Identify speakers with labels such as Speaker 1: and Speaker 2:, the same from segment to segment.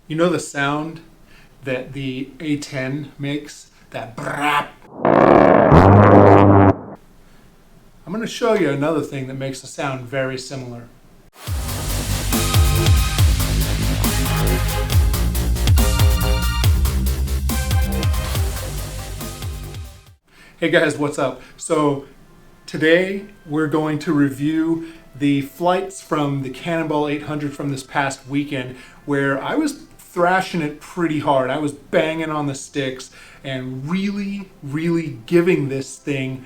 Speaker 1: You know the sound that the A10 makes? That brap. I'm going to show you another thing that makes the sound very similar. Hey guys, what's up? So today we're going to review the flights from the Cannonball 800 from this past weekend, where I was thrashing it pretty hard. I was banging on the sticks and really giving this thing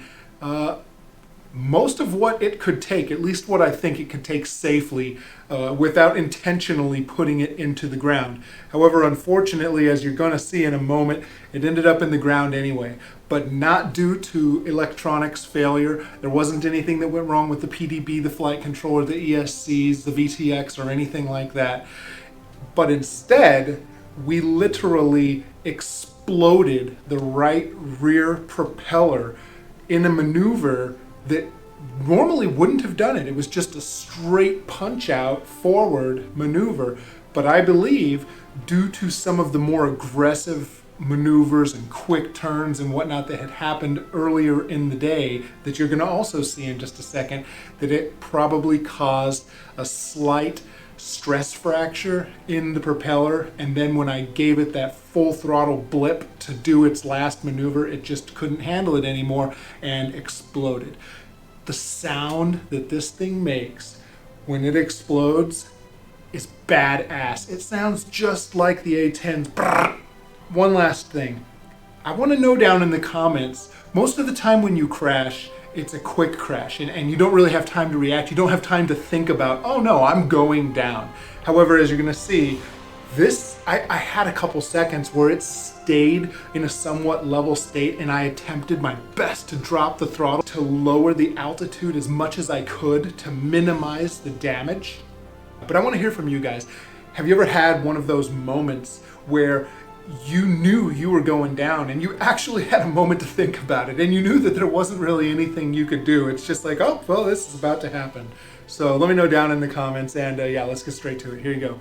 Speaker 1: most of what it could take, at least what I think it could take safely, without intentionally putting it into the ground. However, unfortunately, as you're going to see in a moment, it ended up in the ground anyway, but not due to electronics failure. There wasn't anything that went wrong with the PDB, the flight controller, the ESCs, the VTX, or anything like that. But instead, we literally exploded the right rear propeller in a maneuver that normally wouldn't have done it. It was just a straight punch out forward maneuver. But I believe due to some of the more aggressive maneuvers and quick turns and whatnot that had happened earlier in the day, that you're going to also see in just a second, that it probably caused a slight stress fracture in the propeller, and then when I gave it that full throttle blip to do its last maneuver, it just couldn't handle it anymore and exploded. The sound that this thing makes when it explodes is badass. It sounds just like the A10's. One last thing. I want to know down in the comments, most of the time when you crash, it's a quick crash and you don't really have time to react. You don't have time to think about, oh no, I'm going down. However, as you're gonna see, I had a couple seconds where it stayed in a somewhat level state, and I attempted my best to drop the throttle to lower the altitude as much as I could to minimize the damage. But I wanna hear from you guys. Have you ever had one of those moments where you knew you were going down and you actually had a moment to think about it and you knew that there wasn't really anything you could do? It's just like, oh, well, this is about to happen. So let me know down in the comments, and yeah, let's get straight to it. Here you go.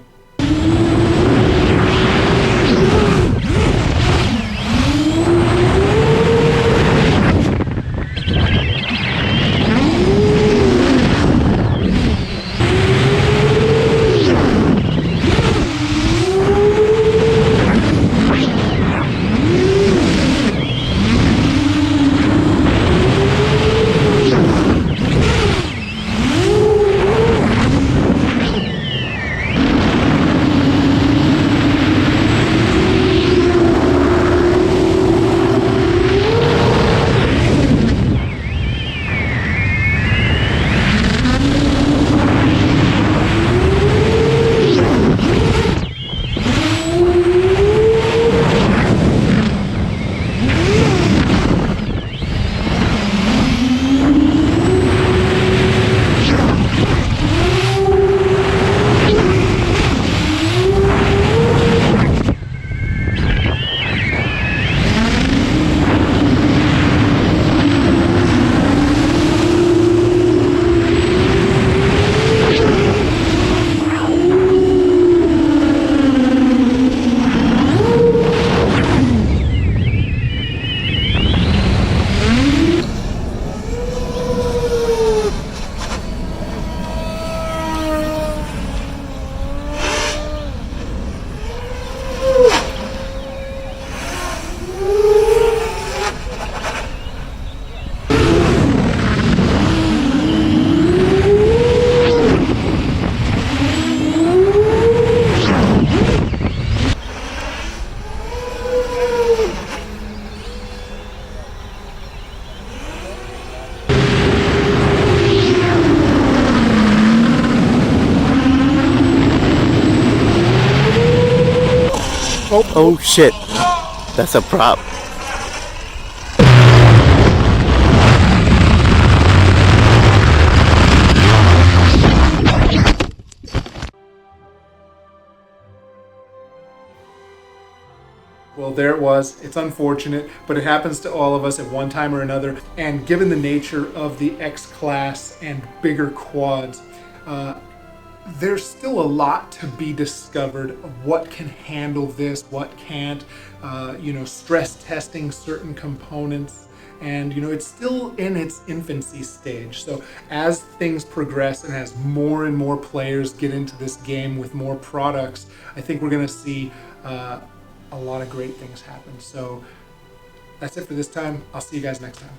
Speaker 2: Oh shit, that's a prop.
Speaker 1: Well, there it was. It's unfortunate, but it happens to all of us at one time or another. And given the nature of the X-Class and bigger quads, there's still a lot to be discovered of what can handle this, what can't, stress testing certain components. And it's still in its infancy stage. So as things progress and as more and more players get into this game with more products, I think we're gonna see a lot of great things happen. So that's it for this time. I'll see you guys next time.